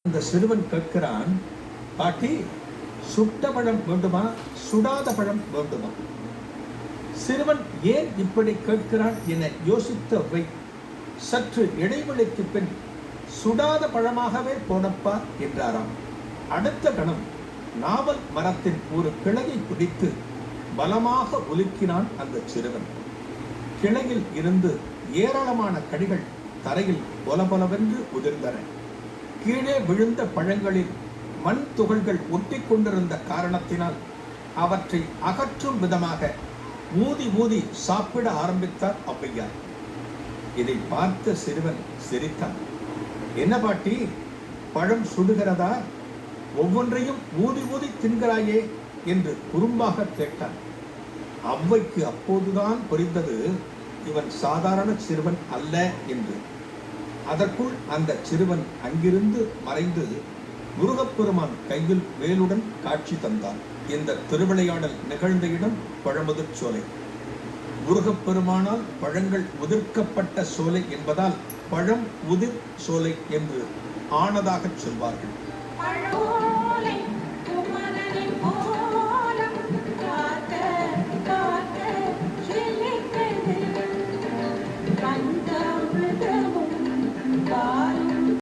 அந்த சிறுவன் கேட்கிறான், பாட்டி சுட்ட பழம் வேண்டுமா சுடாத பழம் வேண்டுமா? சிறுவன் ஏன் இப்படி கேட்கிறான் என யோசித்தவை சற்று இடைவெளிக்கு பின் சுடாத பழமாகவே போனப்பா என்றாராம். அடுத்த கணம் நாவல் மரத்தின் ஒரு கிளையை பிடித்து பலமாக உலுக்கினான் அந்த சிறுவன். கிளையில் இருந்து ஏராளமான கடிகள் தரையில் பொலபொலவென்று உதிர்ந்தன. கீழே விழுந்த பழங்களில் மண் துகள்கள் ஒட்டி கொண்டிருந்த காரணத்தினால் அவற்றை அகற்றும் விதமாக ஊதி ஊதி சாப்பிட ஆரம்பித்தார் ஔவையார். இதை பார்த்த சிறுவன் சிரித்தான். என்ன பாட்டி, பழம் சுடுகிறதா? ஒவ்வொன்றையும் ஊதி ஊதி தின்கிறாயே என்று குறும்பாக கேட்டான். ஔவைக்கு அப்போதுதான் புரிந்தது இவன் சாதாரண சிறுவன் அல்ல என்று. அதற்குள் அந்த சிறுவன் அங்கிருந்து மறைந்து முருகப்பெருமான் கையில் வேலுடன் காட்சி தந்தார். இந்த திருவிளையாடல் நிகழ்ந்த இடம் பழமுதிர் சோலை. முருகப்பெருமானால் பழங்கள் உதிர்க்கப்பட்ட சோலை என்பதால் பழம் உதிர் சோலை என்று ஆனதாக சொல்வார்கள்.